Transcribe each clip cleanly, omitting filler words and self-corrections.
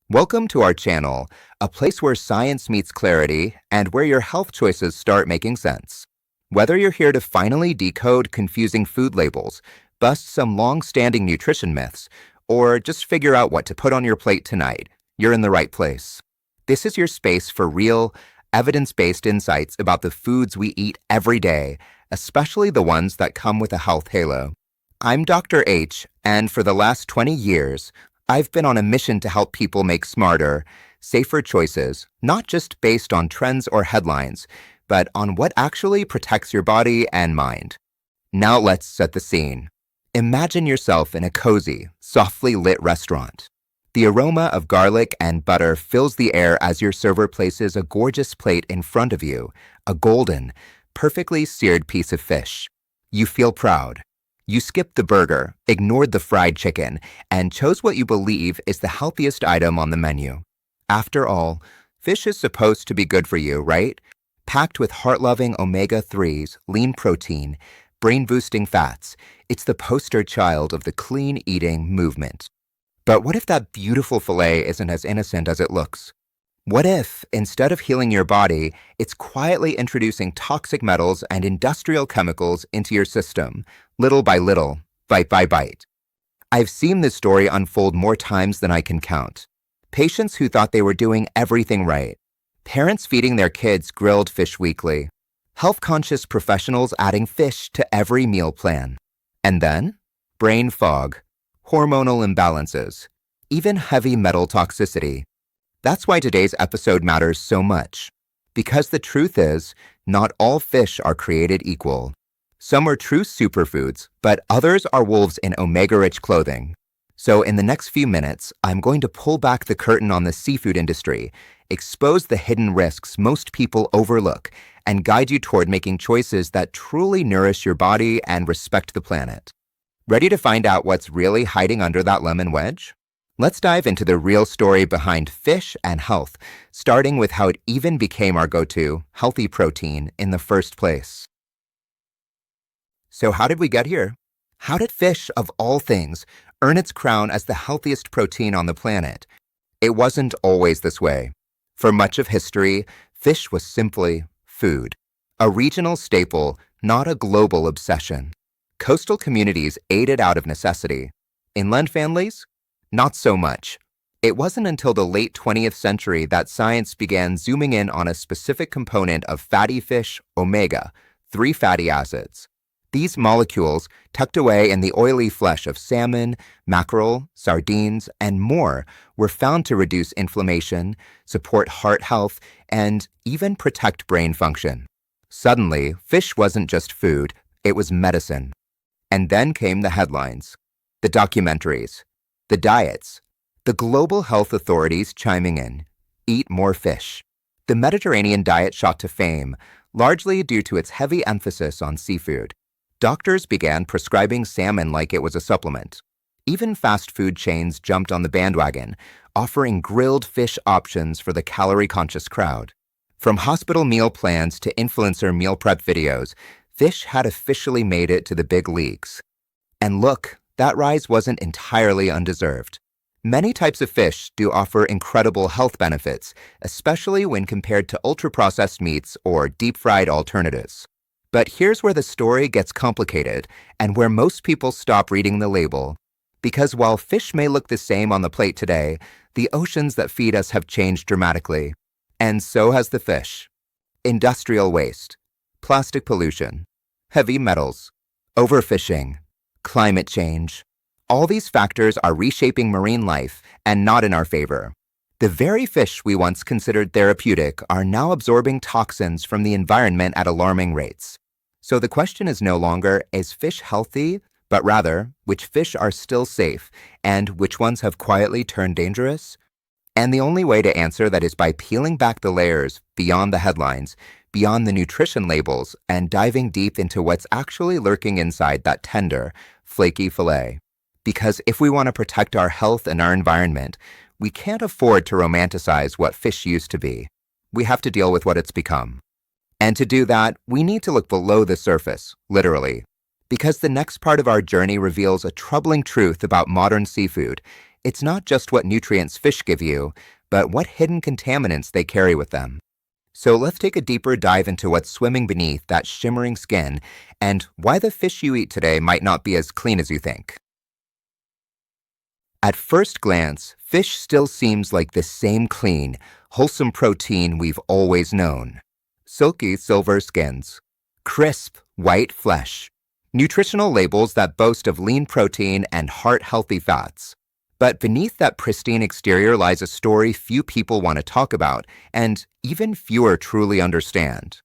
Welcome to our channel, a place where science meets clarity and where your health choices start making sense. Whether you're here to finally decode confusing food labels, bust some long-standing nutrition myths, or just figure out what to put on your plate tonight, you're in the right place. This is your space for real, evidence-based insights about the foods we eat every day, especially the ones that come with a health halo. I'm Dr. H, and for the last 20 years, I've been on a mission to help people make smarter, safer choices, not just based on trends or headlines, but on what actually protects your body and mind. Now let's set the scene. Imagine yourself in a cozy, softly lit restaurant. The aroma of garlic and butter fills the air as your server places a gorgeous plate in front of you, a golden, perfectly seared piece of fish. You feel proud. You skipped the burger, ignored the fried chicken, and chose what you believe is the healthiest item on the menu. After all, fish is supposed to be good for you, right? Packed with heart-loving omega-3s, lean protein, brain-boosting fats, it's the poster child of the clean eating movement. But what if that beautiful fillet isn't as innocent as it looks? What if, instead of healing your body, it's quietly introducing toxic metals and industrial chemicals into your system, little by little, bite by bite? I've seen this story unfold more times than I can count. Patients who thought they were doing everything right. Parents feeding their kids grilled fish weekly. Health-conscious professionals adding fish to every meal plan. And then, brain fog, hormonal imbalances, even heavy metal toxicity. That's why today's episode matters so much. Because the truth is, not all fish are created equal. Some are true superfoods, but others are wolves in omega-rich clothing. So in the next few minutes, I'm going to pull back the curtain on the seafood industry, expose the hidden risks most people overlook, and guide you toward making choices that truly nourish your body and respect the planet. Ready to find out what's really hiding under that lemon wedge? Let's dive into the real story behind fish and health, starting with how it even became our go-to healthy protein in the first place. So how did we get here? How did fish, of all things, earn its crown as the healthiest protein on the planet? It wasn't always this way. For much of history, fish was simply food, a regional staple, not a global obsession. Coastal communities ate it out of necessity. Inland families? Not so much. It wasn't until the late 20th century that science began zooming in on a specific component of fatty fish, omega-3 fatty acids. These molecules, tucked away in the oily flesh of salmon, mackerel, sardines, and more, were found to reduce inflammation, support heart health, and even protect brain function. Suddenly, fish wasn't just food, it was medicine. And then came the headlines, the documentaries, the diets, the global health authorities chiming in. Eat more fish. The Mediterranean diet shot to fame, largely due to its heavy emphasis on seafood. Doctors began prescribing salmon like it was a supplement. Even fast food chains jumped on the bandwagon, offering grilled fish options for the calorie-conscious crowd. From hospital meal plans to influencer meal prep videos, fish had officially made it to the big leagues. And look, that rise wasn't entirely undeserved. Many types of fish do offer incredible health benefits, especially when compared to ultra-processed meats or deep-fried alternatives. But here's where the story gets complicated and where most people stop reading the label. Because while fish may look the same on the plate today, the oceans that feed us have changed dramatically. And so has the fish. Industrial waste, plastic pollution, heavy metals, overfishing, climate change. All these factors are reshaping marine life and not in our favor. The very fish we once considered therapeutic are now absorbing toxins from the environment at alarming rates. So the question is no longer, is fish healthy, but rather, which fish are still safe and which ones have quietly turned dangerous? And the only way to answer that is by peeling back the layers beyond the headlines, beyond the nutrition labels, and diving deep into what's actually lurking inside that tender, flaky fillet. Because if we want to protect our health and our environment, we can't afford to romanticize what fish used to be. We have to deal with what it's become. And to do that, we need to look below the surface, literally. Because the next part of our journey reveals a troubling truth about modern seafood. It's not just what nutrients fish give you, but what hidden contaminants they carry with them. So let's take a deeper dive into what's swimming beneath that shimmering skin and why the fish you eat today might not be as clean as you think. At first glance, fish still seems like the same clean, wholesome protein we've always known. Silky silver skins, crisp white flesh, nutritional labels that boast of lean protein and heart-healthy fats. But beneath that pristine exterior lies a story few people want to talk about, and even fewer truly understand.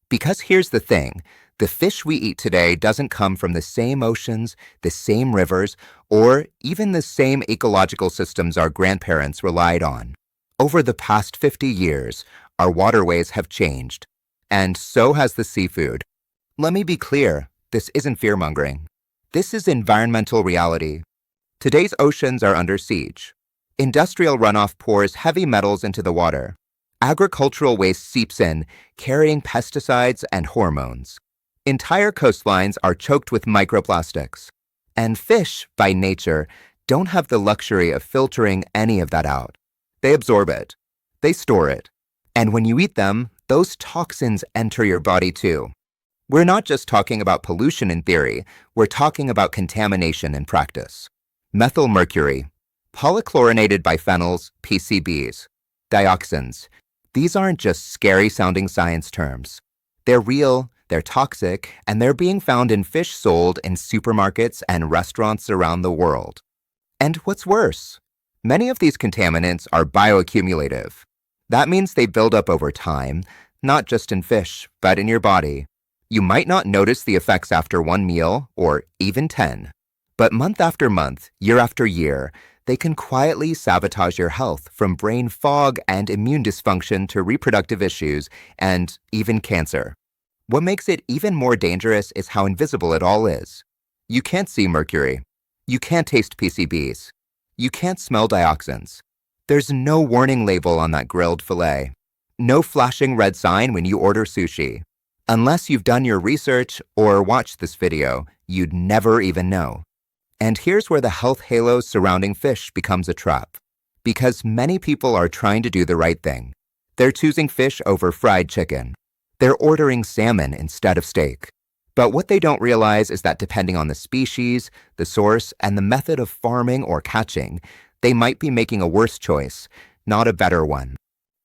Because here's the thing, the fish we eat today doesn't come from the same oceans, the same rivers, or even the same ecological systems our grandparents relied on. Over the past 50 years, our waterways have changed, and so has the seafood. Let me be clear, this isn't fear-mongering. This is environmental reality. Today's oceans are under siege. Industrial runoff pours heavy metals into the water. Agricultural waste seeps in, carrying pesticides and hormones. Entire coastlines are choked with microplastics. And fish, by nature, don't have the luxury of filtering any of that out. They absorb it. They store it. And when you eat them, those toxins enter your body too. We're not just talking about pollution in theory, we're talking about contamination in practice. Methyl mercury, polychlorinated biphenyls, PCBs, dioxins. These aren't just scary-sounding science terms. They're real, they're toxic, and they're being found in fish sold in supermarkets and restaurants around the world. And what's worse, many of these contaminants are bioaccumulative. That means they build up over time, not just in fish, but in your body. You might not notice the effects after one meal, or even 10. But month after month, year after year, they can quietly sabotage your health from brain fog and immune dysfunction to reproductive issues and even cancer. What makes it even more dangerous is how invisible it all is. You can't see mercury. You can't taste PCBs. You can't smell dioxins. There's no warning label on that grilled fillet. No flashing red sign when you order sushi. Unless you've done your research or watched this video, you'd never even know. And here's where the health halo surrounding fish becomes a trap. Because many people are trying to do the right thing. They're choosing fish over fried chicken. They're ordering salmon instead of steak. But what they don't realize is that depending on the species, the source, and the method of farming or catching, they might be making a worse choice, not a better one.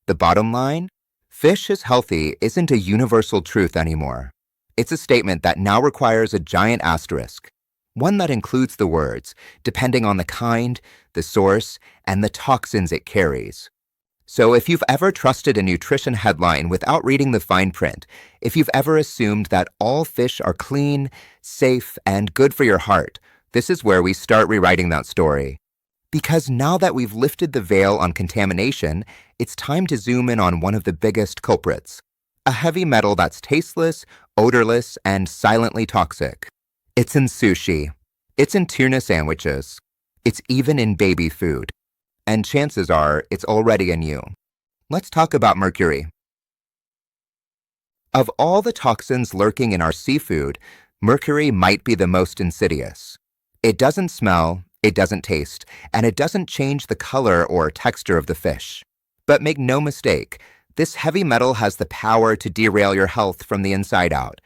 The bottom line? Fish is healthy isn't a universal truth anymore. It's a statement that now requires a giant asterisk. One that includes the words, depending on the kind, the source, and the toxins it carries. So if you've ever trusted a nutrition headline without reading the fine print, if you've ever assumed that all fish are clean, safe, and good for your heart, this is where we start rewriting that story. Because now that we've lifted the veil on contamination, it's time to zoom in on one of the biggest culprits. A heavy metal that's tasteless, odorless, and silently toxic. It's in sushi. It's in tuna sandwiches. It's even in baby food. And chances are it's already in you. Let's talk about mercury. Of all the toxins lurking in our seafood, mercury might be the most insidious. It doesn't smell, it doesn't taste, and it doesn't change the color or texture of the fish. But make no mistake, this heavy metal has the power to derail your health from the inside out.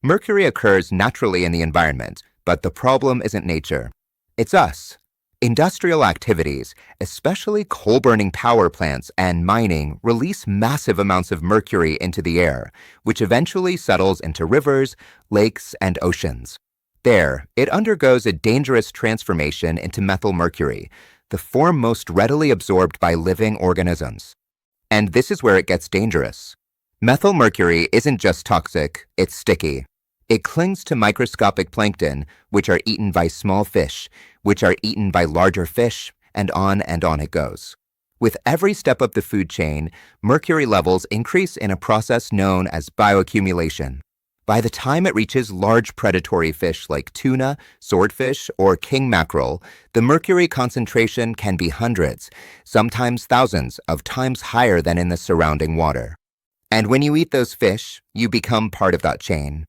Mercury occurs naturally in the environment, but the problem isn't nature. It's us. Industrial activities, especially coal-burning power plants and mining, release massive amounts of mercury into the air, which eventually settles into rivers, lakes, and oceans. There, it undergoes a dangerous transformation into methyl mercury, the form most readily absorbed by living organisms. And this is where it gets dangerous. Methyl mercury isn't just toxic, it's sticky. It clings to microscopic plankton, which are eaten by small fish, which are eaten by larger fish, and on it goes. With every step up the food chain, mercury levels increase in a process known as bioaccumulation. By the time it reaches large predatory fish like tuna, swordfish, or king mackerel, the mercury concentration can be hundreds, sometimes thousands of times higher than in the surrounding water. And when you eat those fish, you become part of that chain.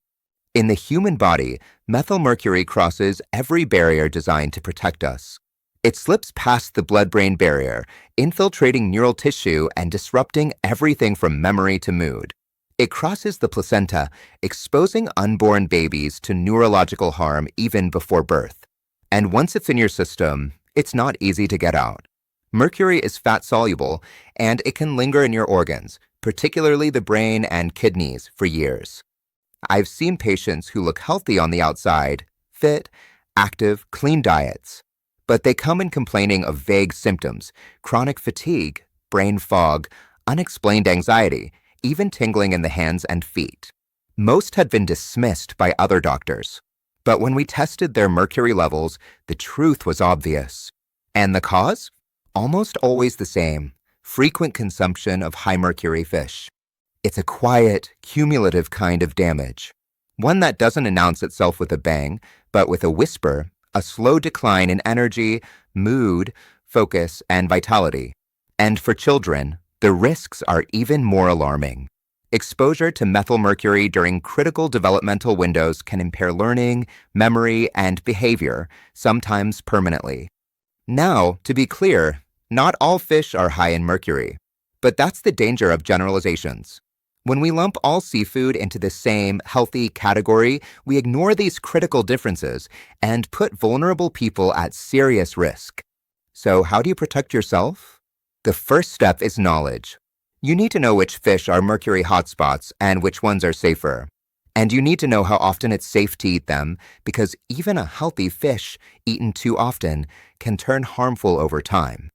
In the human body, methylmercury crosses every barrier designed to protect us. It slips past the blood-brain barrier, infiltrating neural tissue and disrupting everything from memory to mood. It crosses the placenta, exposing unborn babies to neurological harm even before birth. And once it's in your system, it's not easy to get out. Mercury is fat-soluble, and it can linger in your organs, particularly the brain and kidneys, for years. I've seen patients who look healthy on the outside, fit, active, clean diets, but they come in complaining of vague symptoms, chronic fatigue, brain fog, unexplained anxiety, even tingling in the hands and feet. Most had been dismissed by other doctors. But when we tested their mercury levels, the truth was obvious. And the cause? Almost always the same: frequent consumption of high mercury fish. It's a quiet, cumulative kind of damage. One that doesn't announce itself with a bang, but with a whisper, a slow decline in energy, mood, focus, and vitality. And for children, the risks are even more alarming. Exposure to methylmercury during critical developmental windows can impair learning, memory, and behavior, sometimes permanently. Now, to be clear, not all fish are high in mercury, but that's the danger of generalizations. When we lump all seafood into the same healthy category, we ignore these critical differences and put vulnerable people at serious risk. So how do you protect yourself? The first step is knowledge. You need to know which fish are mercury hotspots and which ones are safer. And you need to know how often it's safe to eat them, because even a healthy fish eaten too often can turn harmful over time.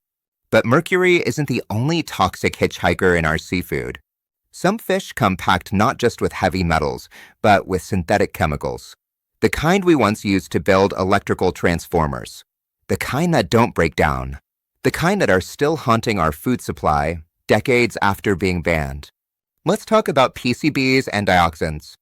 But mercury isn't the only toxic hitchhiker in our seafood. Some fish come packed not just with heavy metals, but with synthetic chemicals. The kind we once used to build electrical transformers. The kind that don't break down. The kind that are still haunting our food supply decades after being banned. Let's talk about PCBs and dioxins.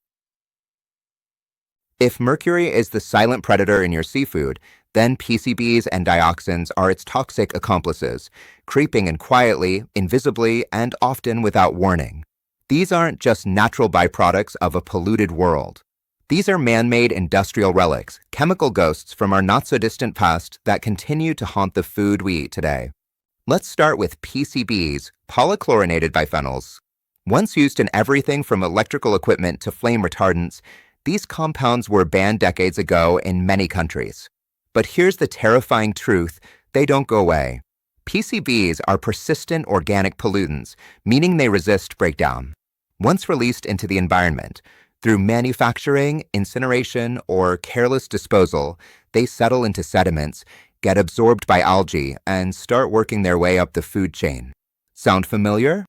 If mercury is the silent predator in your seafood, then PCBs and dioxins are its toxic accomplices, creeping in quietly, invisibly, and often without warning. These aren't just natural byproducts of a polluted world. These are man-made industrial relics, chemical ghosts from our not-so-distant past that continue to haunt the food we eat today. Let's start with PCBs, polychlorinated biphenyls. Once used in everything from electrical equipment to flame retardants, these compounds were banned decades ago in many countries. But here's the terrifying truth: they don't go away. PCBs are persistent organic pollutants, meaning they resist breakdown. Once released into the environment, through manufacturing, incineration, or careless disposal, they settle into sediments, get absorbed by algae, and start working their way up the food chain. Sound familiar?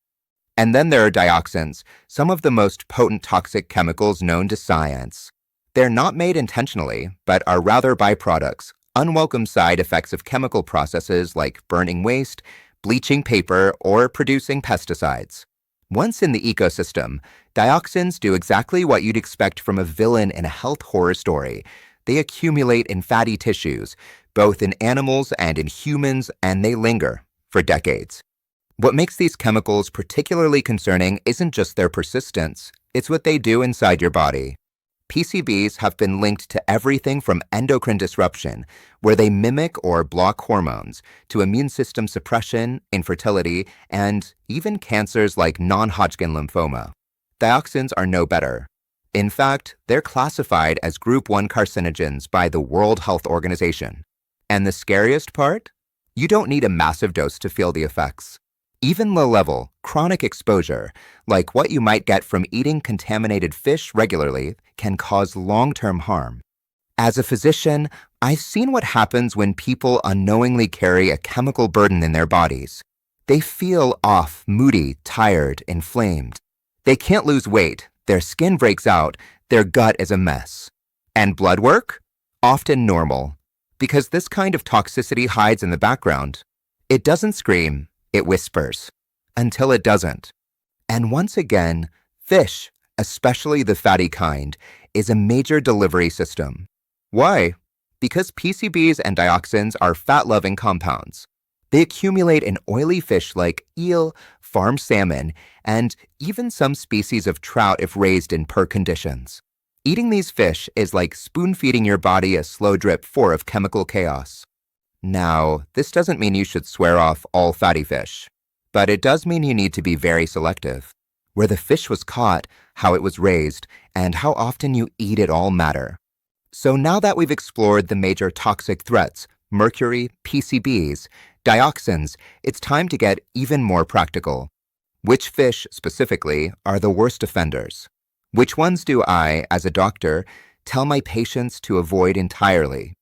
And then there are dioxins, some of the most potent toxic chemicals known to science. They're not made intentionally, but are rather byproducts, unwelcome side effects of chemical processes like burning waste, bleaching paper, or producing pesticides. Once in the ecosystem, dioxins do exactly what you'd expect from a villain in a health horror story. They accumulate in fatty tissues, both in animals and in humans, and they linger for decades. What makes these chemicals particularly concerning isn't just their persistence, it's what they do inside your body. PCBs have been linked to everything from endocrine disruption, where they mimic or block hormones, to immune system suppression, infertility, and even cancers like non-Hodgkin lymphoma. Dioxins are no better. In fact, they're classified as Group 1 carcinogens by the World Health Organization. And the scariest part? You don't need a massive dose to feel the effects. Even low-level, chronic exposure, like what you might get from eating contaminated fish regularly, can cause long-term harm. As a physician, I've seen what happens when people unknowingly carry a chemical burden in their bodies. They feel off, moody, tired, inflamed. They can't lose weight, their skin breaks out, their gut is a mess. And blood work? Often normal. Because this kind of toxicity hides in the background. It doesn't scream. It whispers, until it doesn't. And once again, fish, especially the fatty kind, is a major delivery system. Why? Because PCBs and dioxins are fat-loving compounds. They accumulate in oily fish like eel, farm salmon, and even some species of trout if raised in poor conditions. Eating these fish is like spoon-feeding your body a slow drip of chemical chaos. Now, this doesn't mean you should swear off all fatty fish, but it does mean you need to be very selective. Where the fish was caught, how it was raised, and how often you eat it all matter. So now that we've explored the major toxic threats, mercury, PCBs, dioxins, it's time to get even more practical. Which fish, specifically, are the worst offenders? Which ones do I, as a doctor, tell my patients to avoid entirely?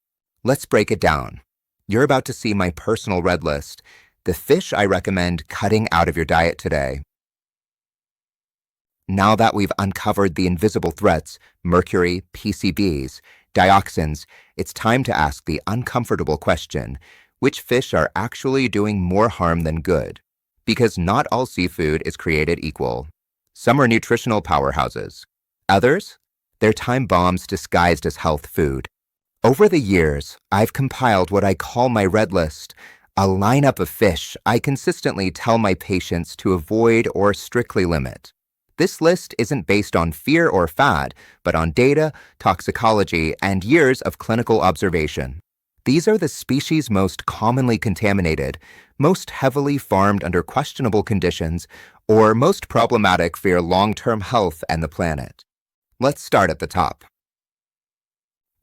Let's break it down. You're about to see my personal red list, the fish I recommend cutting out of your diet today. Now that we've uncovered the invisible threats, mercury, PCBs, dioxins, it's time to ask the uncomfortable question, which fish are actually doing more harm than good? Because not all seafood is created equal. Some are nutritional powerhouses. Others? They're time bombs disguised as health food. Over the years, I've compiled what I call my red list, a lineup of fish I consistently tell my patients to avoid or strictly limit. This list isn't based on fear or fad, but on data, toxicology, and years of clinical observation. These are the species most commonly contaminated, most heavily farmed under questionable conditions, or most problematic for your long-term health and the planet. Let's start at the top.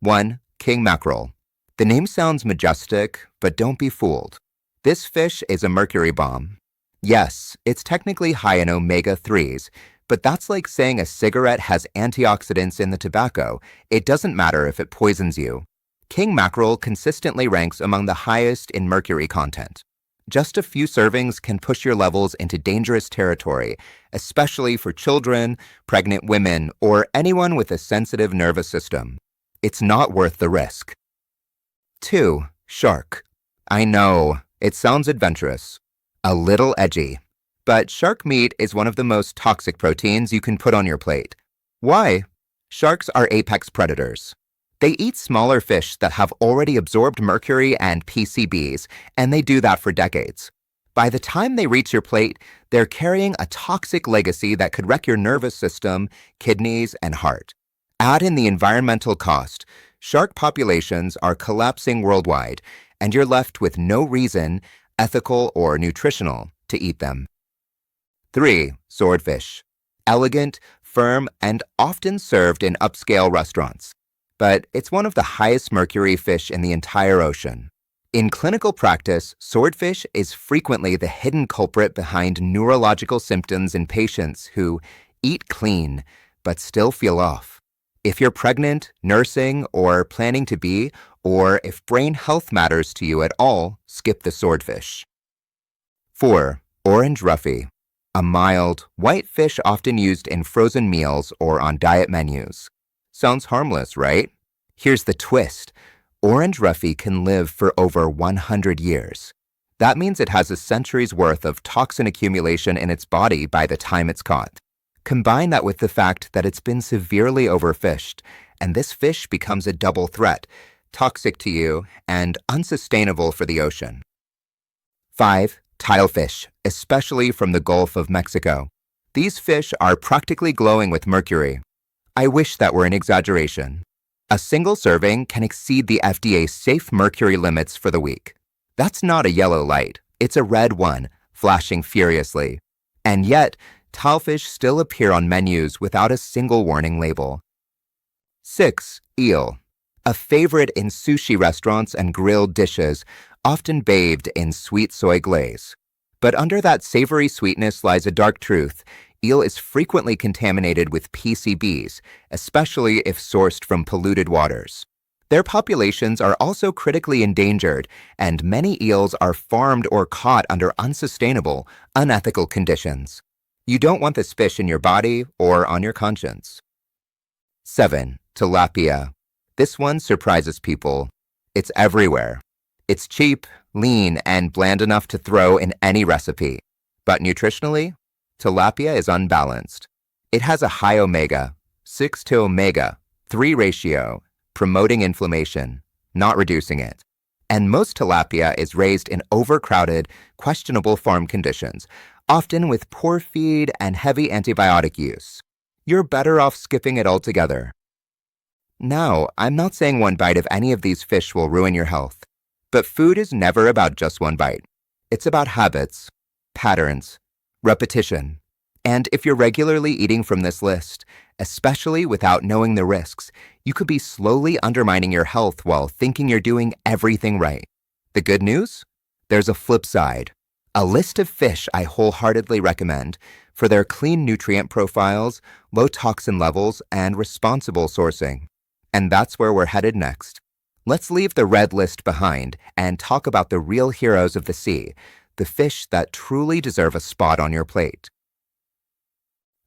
1. King mackerel. The name sounds majestic, but don't be fooled. This fish is a mercury bomb. Yes, it's technically high in omega-3s, but that's like saying a cigarette has antioxidants in the tobacco. It doesn't matter if it poisons you. King mackerel consistently ranks among the highest in mercury content. Just a few servings can push your levels into dangerous territory, especially for children, pregnant women, or anyone with a sensitive nervous system. It's not worth the risk. 2. Shark. I know, it sounds adventurous. A little edgy. But shark meat is one of the most toxic proteins you can put on your plate. Why? Sharks are apex predators. They eat smaller fish that have already absorbed mercury and PCBs, and they do that for decades. By the time they reach your plate, they're carrying a toxic legacy that could wreck your nervous system, kidneys, and heart. Add in the environmental cost. Shark populations are collapsing worldwide, and you're left with no reason, ethical or nutritional, to eat them. 3. Swordfish. Elegant, firm, and often served in upscale restaurants. But it's one of the highest mercury fish in the entire ocean. In clinical practice, swordfish is frequently the hidden culprit behind neurological symptoms in patients who eat clean but still feel off. If you're pregnant, nursing, or planning to be, or if brain health matters to you at all, skip the swordfish. 4. Orange roughy. A mild, white fish often used in frozen meals or on diet menus. Sounds harmless, right? Here's the twist. Orange roughy can live for over 100 years. That means it has a century's worth of toxin accumulation in its body by the time it's caught. Combine that with the fact that it's been severely overfished, and this fish becomes a double threat, toxic to you and unsustainable for the ocean. 5. Tilefish, especially from the Gulf of Mexico. These fish are practically glowing with mercury. I wish that were an exaggeration. A single serving can exceed the FDA's safe mercury limits for the week. That's not a yellow light, it's a red one, flashing furiously. And yet, tilefish still appear on menus without a single warning label. 6. Eel. A favorite in sushi restaurants and grilled dishes, often bathed in sweet soy glaze. But under that savory sweetness lies a dark truth. Eel is frequently contaminated with PCBs, especially if sourced from polluted waters. Their populations are also critically endangered, and many eels are farmed or caught under unsustainable, unethical conditions. You don't want this fish in your body or on your conscience. 7. Tilapia. This one surprises people. It's everywhere. It's cheap, lean, and bland enough to throw in any recipe. But nutritionally, tilapia is unbalanced. It has a high omega, 6 to omega, 3 ratio, promoting inflammation, not reducing it. And most tilapia is raised in overcrowded, questionable farm conditions, often with poor feed and heavy antibiotic use. You're better off skipping it altogether. Now, I'm not saying one bite of any of these fish will ruin your health. But food is never about just one bite. It's about habits, patterns, repetition. And if you're regularly eating from this list, especially without knowing the risks, you could be slowly undermining your health while thinking you're doing everything right. The good news? There's a flip side. A list of fish I wholeheartedly recommend for their clean nutrient profiles, low toxin levels, and responsible sourcing. And that's where we're headed next. Let's leave the red list behind and talk about the real heroes of the sea, the fish that truly deserve a spot on your plate.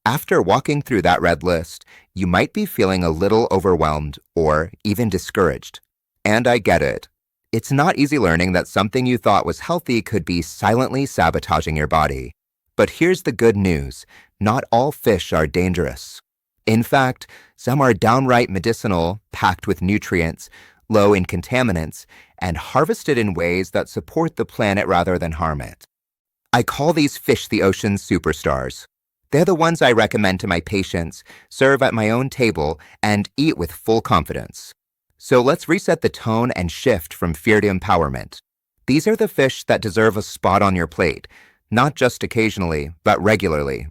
After walking through that red list, you might be feeling a little overwhelmed or even discouraged. And I get it. It's not easy learning that something you thought was healthy could be silently sabotaging your body. But here's the good news. Not all fish are dangerous. In fact, some are downright medicinal, packed with nutrients, low in contaminants, and harvested in ways that support the planet rather than harm it. I call these fish the ocean's superstars. They're the ones I recommend to my patients, serve at my own table, and eat with full confidence. So let's reset the tone and shift from fear to empowerment. These are the fish that deserve a spot on your plate, not just occasionally, but regularly.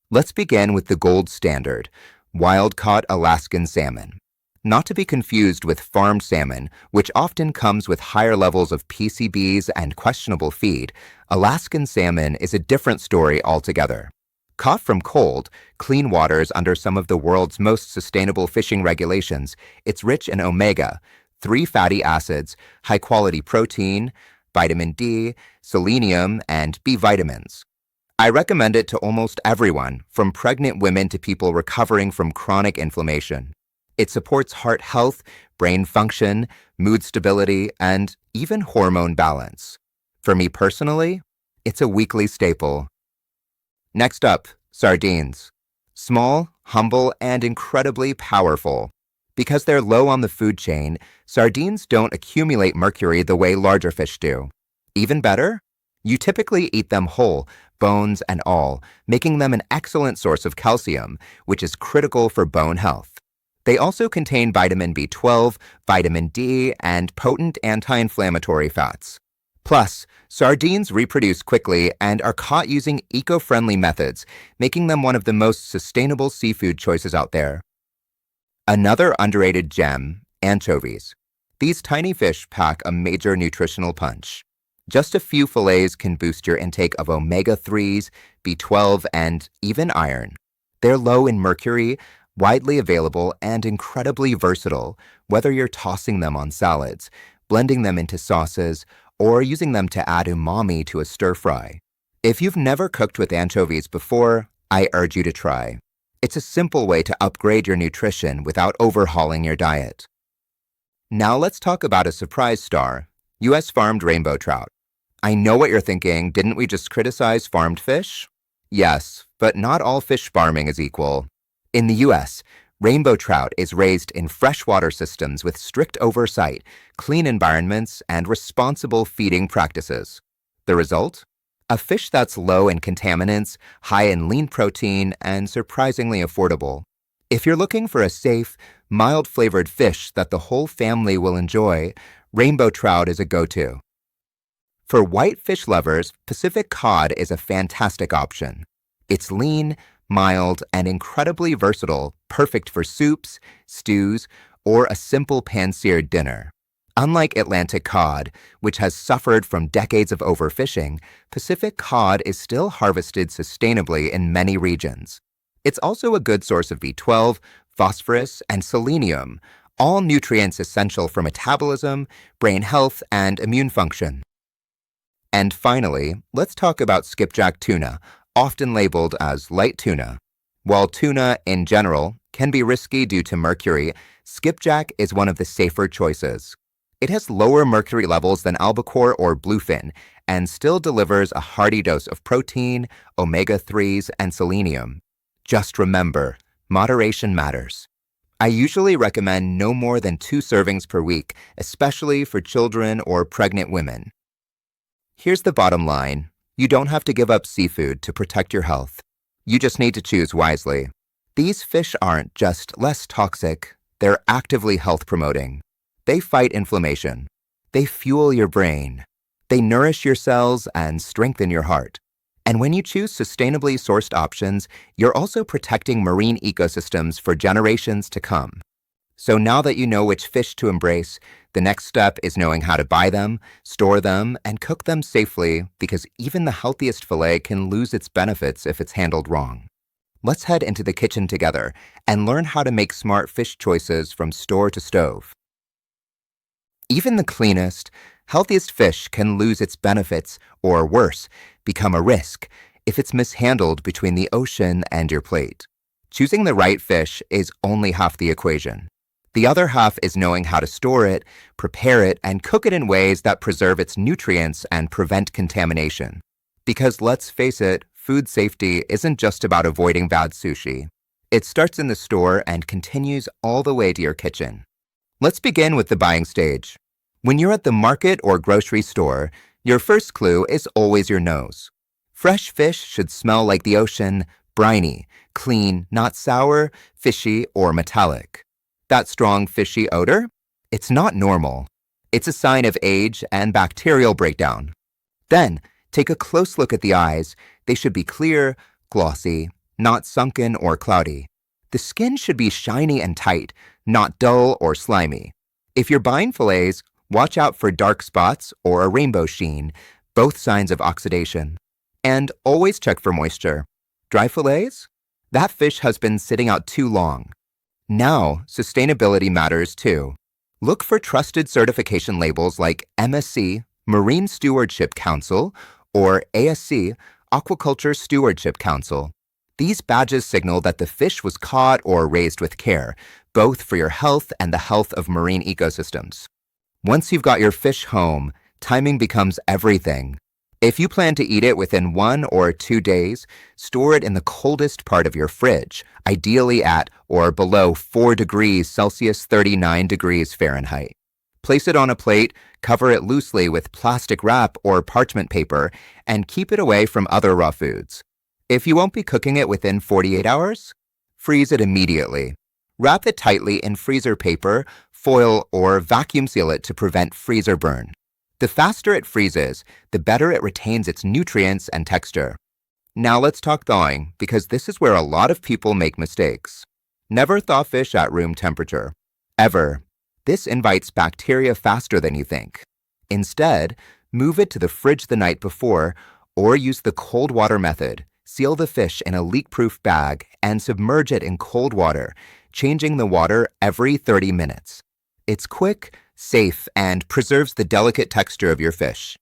Let's begin with the gold standard, wild-caught Alaskan salmon. Not to be confused with farmed salmon, which often comes with higher levels of PCBs and questionable feed, Alaskan salmon is a different story altogether. Caught from cold, clean waters under some of the world's most sustainable fishing regulations, it's rich in omega, 3 fatty acids, high-quality protein, vitamin D, selenium, and B vitamins. I recommend it to almost everyone, from pregnant women to people recovering from chronic inflammation. It supports heart health, brain function, mood stability, and even hormone balance. For me personally, it's a weekly staple. Next up, sardines. Small, humble, and incredibly powerful. Because they're low on the food chain, sardines don't accumulate mercury the way larger fish do. Even better, you typically eat them whole, bones and all, making them an excellent source of calcium, which is critical for bone health. They also contain vitamin B12, vitamin D, and potent anti-inflammatory fats. Plus, sardines reproduce quickly and are caught using eco-friendly methods, making them one of the most sustainable seafood choices out there. Another underrated gem, anchovies. These tiny fish pack a major nutritional punch. Just a few fillets can boost your intake of omega-3s, B12, and even iron. They're low in mercury, widely available, and incredibly versatile, whether you're tossing them on salads, blending them into sauces, or using them to add umami to a stir-fry. If you've never cooked with anchovies before, I urge you to try. It's a simple way to upgrade your nutrition without overhauling your diet. Now let's talk about a surprise star, U.S. farmed rainbow trout. I know what you're thinking, didn't we just criticize farmed fish? Yes, but not all fish farming is equal. In the U.S., rainbow trout is raised in freshwater systems with strict oversight, clean environments, and responsible feeding practices. The result? A fish that's low in contaminants, high in lean protein, and surprisingly affordable. If you're looking for a safe, mild-flavored fish that the whole family will enjoy, rainbow trout is a go-to. For white fish lovers, Pacific cod is a fantastic option. It's lean, mild, and incredibly versatile, perfect for soups, stews, or a simple pan-seared dinner. Unlike Atlantic cod, which has suffered from decades of overfishing, Pacific cod is still harvested sustainably in many regions. It's also a good source of B12, phosphorus, and selenium, all nutrients essential for metabolism, brain health, and immune function. And finally, let's talk about skipjack tuna, often labeled as light tuna. While tuna, in general, can be risky due to mercury, skipjack is one of the safer choices. It has lower mercury levels than albacore or bluefin and still delivers a hearty dose of protein, omega-3s, and selenium. Just remember, moderation matters. I usually recommend no more than 2 servings per week, especially for children or pregnant women. Here's the bottom line. You don't have to give up seafood to protect your health. You just need to choose wisely. These fish aren't just less toxic, they're actively health-promoting. They fight inflammation. They fuel your brain. They nourish your cells and strengthen your heart. And when you choose sustainably sourced options, you're also protecting marine ecosystems for generations to come. So now that you know which fish to embrace, the next step is knowing how to buy them, store them, and cook them safely, because even the healthiest fillet can lose its benefits if it's handled wrong. Let's head into the kitchen together and learn how to make smart fish choices from store to stove. Even the cleanest, healthiest fish can lose its benefits, or worse, become a risk if it's mishandled between the ocean and your plate. Choosing the right fish is only half the equation. The other half is knowing how to store it, prepare it, and cook it in ways that preserve its nutrients and prevent contamination. Because let's face it, food safety isn't just about avoiding bad sushi. It starts in the store and continues all the way to your kitchen. Let's begin with the buying stage. When you're at the market or grocery store, your first clue is always your nose. Fresh fish should smell like the ocean, briny, clean, not sour, fishy, or metallic. That strong fishy odor? It's not normal. It's a sign of age and bacterial breakdown. Then, take a close look at the eyes. They should be clear, glossy, not sunken or cloudy. The skin should be shiny and tight, not dull or slimy. If you're buying fillets, watch out for dark spots or a rainbow sheen, both signs of oxidation. And always check for moisture. Dry fillets? That fish has been sitting out too long. Now, sustainability matters too. Look for trusted certification labels like MSC, Marine Stewardship Council, or ASC, Aquaculture Stewardship Council. These badges signal that the fish was caught or raised with care, both for your health and the health of marine ecosystems. Once you've got your fish home, timing becomes everything. If you plan to eat it within 1 or 2 days, store it in the coldest part of your fridge, ideally at or below 4 degrees Celsius, 39 degrees Fahrenheit. Place it on a plate, cover it loosely with plastic wrap or parchment paper, and keep it away from other raw foods. If you won't be cooking it within 48 hours, freeze it immediately. Wrap it tightly in freezer paper, foil, or vacuum seal it to prevent freezer burn. The faster it freezes, the better it retains its nutrients and texture. Now let's talk thawing, because this is where a lot of people make mistakes. Never thaw fish at room temperature. Ever. This invites bacteria faster than you think. Instead, move it to the fridge the night before, or use the cold water method. Seal the fish in a leak-proof bag and submerge it in cold water, changing the water every 30 minutes. It's quick, safe, and preserves the delicate texture of your fish.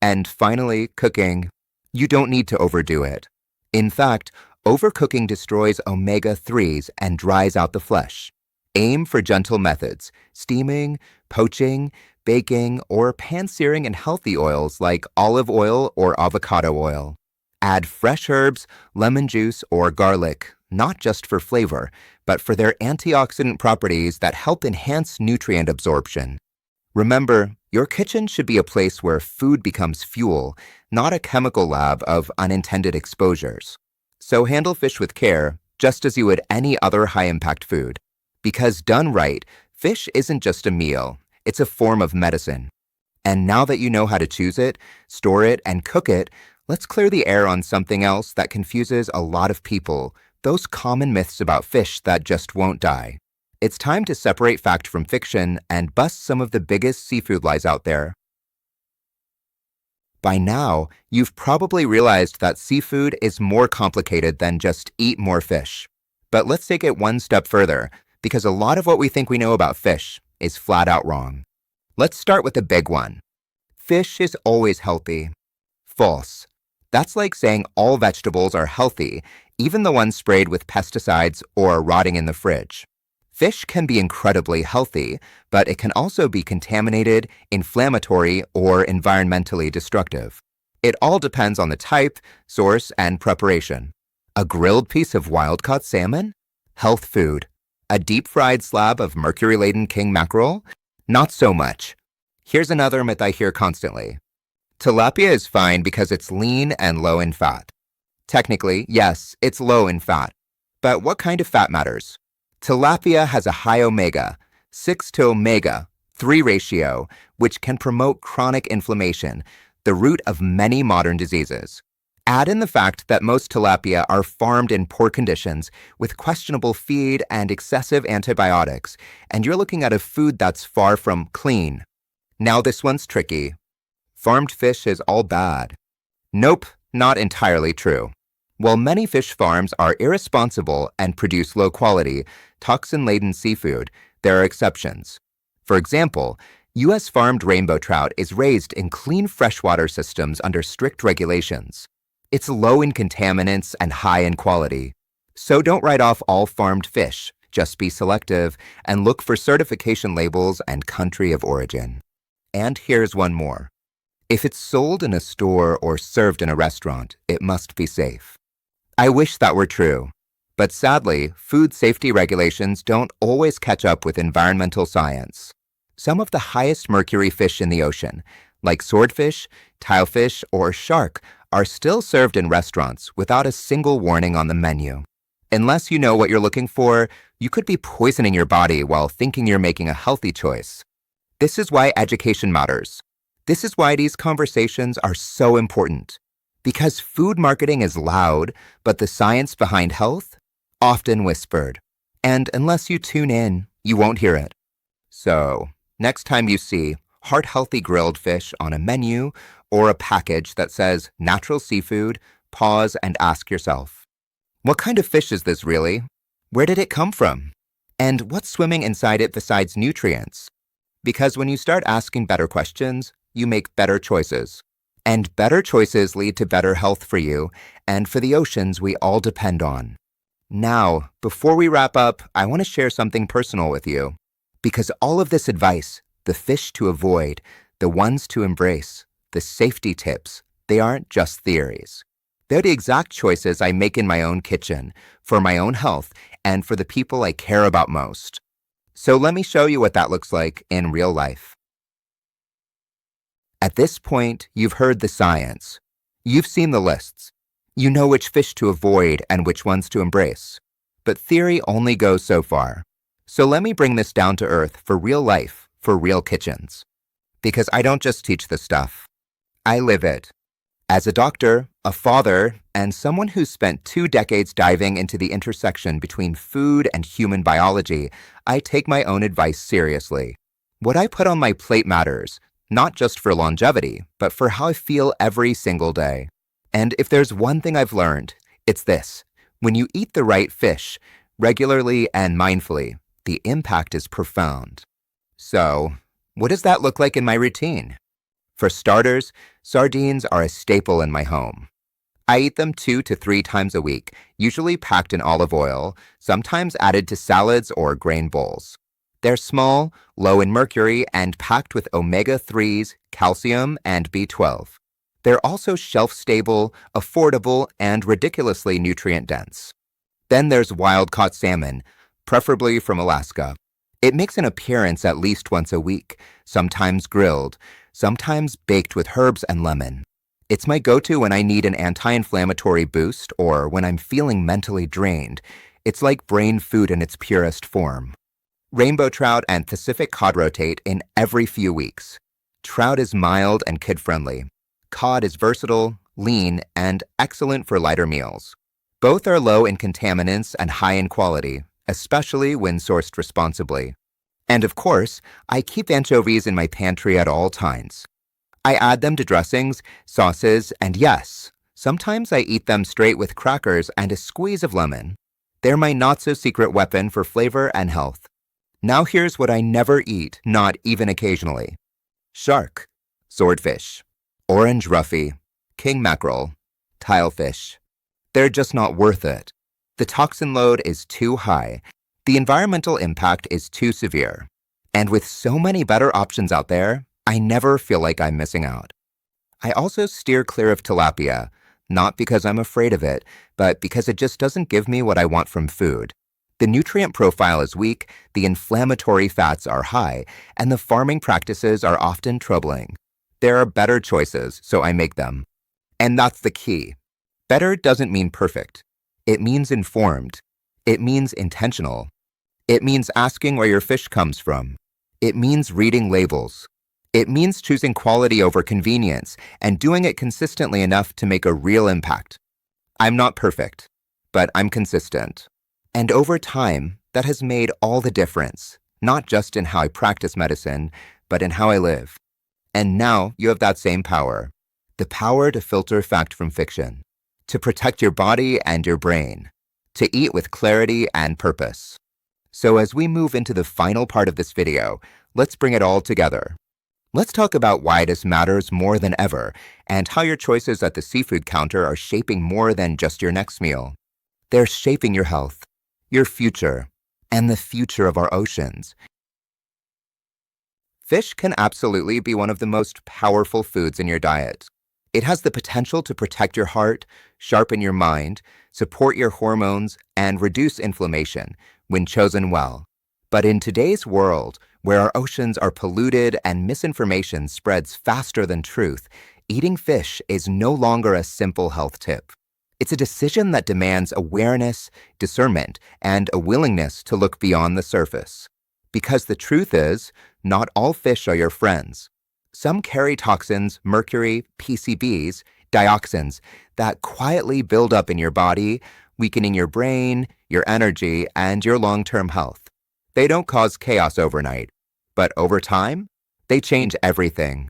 And finally, cooking. You don't need to overdo it. In fact, overcooking destroys omega-3s and dries out the flesh. Aim for gentle methods: steaming, poaching, baking, or pan-searing in healthy oils like olive oil or avocado oil. Add fresh herbs, lemon juice, or garlic, not just for flavor, but for their antioxidant properties that help enhance nutrient absorption. Remember, your kitchen should be a place where food becomes fuel, not a chemical lab of unintended exposures. So handle fish with care, just as you would any other high-impact food. Because done right, fish isn't just a meal, it's a form of medicine. And now that you know how to choose it, store it, and cook it, let's clear the air on something else that confuses a lot of people, those common myths about fish that just won't die. It's time to separate fact from fiction and bust some of the biggest seafood lies out there. By now, you've probably realized that seafood is more complicated than just eat more fish. But let's take it one step further, because a lot of what we think we know about fish is flat out wrong. Let's start with the big one. Fish is always healthy. False. That's like saying all vegetables are healthy, even the ones sprayed with pesticides or rotting in the fridge. Fish can be incredibly healthy, but it can also be contaminated, inflammatory, or environmentally destructive. It all depends on the type, source, and preparation. A grilled piece of wild-caught salmon? Health food. A deep-fried slab of mercury-laden king mackerel? Not so much. Here's another myth I hear constantly. Tilapia is fine because it's lean and low in fat. Technically, yes, it's low in fat. But what kind of fat matters? Tilapia has a high omega, 6 to omega, 3 ratio, which can promote chronic inflammation, the root of many modern diseases. Add in the fact that most tilapia are farmed in poor conditions with questionable feed and excessive antibiotics, and you're looking at a food that's far from clean. Now this one's tricky. Farmed fish is all bad. Nope, not entirely true. While many fish farms are irresponsible and produce low-quality, toxin-laden seafood, there are exceptions. For example, U.S. farmed rainbow trout is raised in clean freshwater systems under strict regulations. It's low in contaminants and high in quality. So don't write off all farmed fish, just be selective and look for certification labels and country of origin. And here's one more. If it's sold in a store or served in a restaurant, it must be safe. I wish that were true, but sadly, food safety regulations don't always catch up with environmental science. Some of the highest mercury fish in the ocean, like swordfish, tilefish, or shark, are still served in restaurants without a single warning on the menu. Unless you know what you're looking for, you could be poisoning your body while thinking you're making a healthy choice. This is why education matters. This is why these conversations are so important. Because food marketing is loud, but the science behind health, often whispered. And unless you tune in, you won't hear it. So, next time you see heart-healthy grilled fish on a menu or a package that says natural seafood, pause and ask yourself, what kind of fish is this really? Where did it come from? And what's swimming inside it besides nutrients? Because when you start asking better questions, you make better choices. And better choices lead to better health for you and for the oceans we all depend on. Now, before we wrap up, I want to share something personal with you. Because all of this advice, the fish to avoid, the ones to embrace, the safety tips, they aren't just theories. They're the exact choices I make in my own kitchen, for my own health, and for the people I care about most. So let me show you what that looks like in real life. At this point, you've heard the science. You've seen the lists. You know which fish to avoid and which ones to embrace. But theory only goes so far. So let me bring this down to earth for real life, for real kitchens. Because I don't just teach this stuff. I live it. As a doctor, a father, and someone who's spent 2 decades diving into the intersection between food and human biology, I take my own advice seriously. What I put on my plate matters, not just for longevity, but for how I feel every single day. And if there's one thing I've learned, it's this. When you eat the right fish, regularly and mindfully, the impact is profound. So, what does that look like in my routine? For starters, sardines are a staple in my home. I eat them 2 to 3 times a week, usually packed in olive oil, sometimes added to salads or grain bowls. They're small, low in mercury, and packed with omega-3s, calcium, and B12. They're also shelf-stable, affordable, and ridiculously nutrient-dense. Then there's wild-caught salmon, preferably from Alaska. It makes an appearance at least once a week, sometimes grilled, sometimes baked with herbs and lemon. It's my go-to when I need an anti-inflammatory boost or when I'm feeling mentally drained. It's like brain food in its purest form. Rainbow trout and Pacific cod rotate in every few weeks. Trout is mild and kid-friendly. Cod is versatile, lean, and excellent for lighter meals. Both are low in contaminants and high in quality, especially when sourced responsibly. And of course, I keep anchovies in my pantry at all times. I add them to dressings, sauces, and yes, sometimes I eat them straight with crackers and a squeeze of lemon. They're my not-so-secret weapon for flavor and health. Now here's what I never eat, not even occasionally. Shark, swordfish, orange roughy, king mackerel, tilefish. They're just not worth it. The toxin load is too high. The environmental impact is too severe. And with so many better options out there, I never feel like I'm missing out. I also steer clear of tilapia, not because I'm afraid of it, but because it just doesn't give me what I want from food. The nutrient profile is weak, the inflammatory fats are high, and the farming practices are often troubling. There are better choices, so I make them. And that's the key. Better doesn't mean perfect. It means informed. It means intentional. It means asking where your fish comes from. It means reading labels. It means choosing quality over convenience and doing it consistently enough to make a real impact. I'm not perfect, but I'm consistent. And over time, that has made all the difference, not just in how I practice medicine, but in how I live. And now you have that same power, the power to filter fact from fiction, to protect your body and your brain, to eat with clarity and purpose. So as we move into the final part of this video, let's bring it all together. Let's talk about why this matters more than ever and how your choices at the seafood counter are shaping more than just your next meal. They're shaping your health, your future, and the future of our oceans. Fish can absolutely be one of the most powerful foods in your diet. It has the potential to protect your heart, sharpen your mind, support your hormones, and reduce inflammation when chosen well. But in today's world, where our oceans are polluted and misinformation spreads faster than truth, eating fish is no longer a simple health tip. It's a decision that demands awareness, discernment, and a willingness to look beyond the surface. Because the truth is, not all fish are your friends. Some carry toxins, mercury, PCBs, dioxins that quietly build up in your body, weakening your brain, your energy, and your long-term health. They don't cause chaos overnight, but over time, they change everything.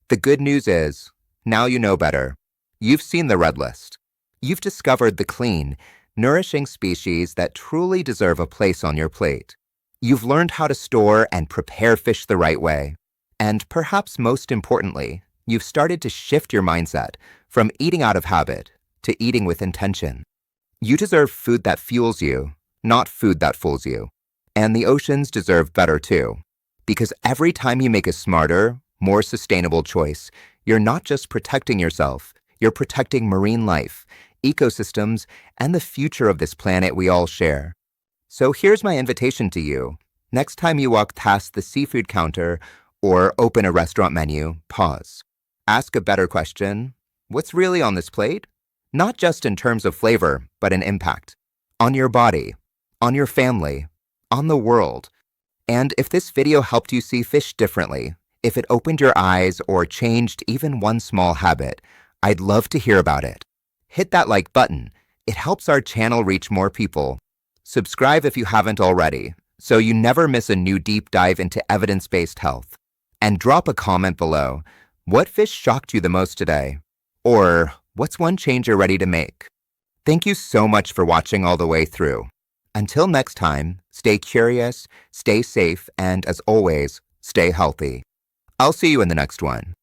The good news is, now you know better. You've seen the red list. You've discovered the clean, nourishing species that truly deserve a place on your plate. You've learned how to store and prepare fish the right way. And perhaps most importantly, you've started to shift your mindset from eating out of habit to eating with intention. You deserve food that fuels you, not food that fools you. And the oceans deserve better too. Because every time you make a smarter, more sustainable choice, you're not just protecting yourself, you're protecting marine life, ecosystems, and the future of this planet we all share. So here's my invitation to you. Next time you walk past the seafood counter or open a restaurant menu, pause. Ask a better question. What's really on this plate? Not just in terms of flavor, but in impact. On your body, on your family, on the world. And if this video helped you see fish differently, if it opened your eyes or changed even one small habit, I'd love to hear about it. Hit that like button. It helps our channel reach more people. Subscribe if you haven't already, so you never miss a new deep dive into evidence-based health. And drop a comment below. What fish shocked you the most today? Or what's one change you're ready to make? Thank you so much for watching all the way through. Until next time, stay curious, stay safe, and as always, stay healthy. I'll see you in the next one.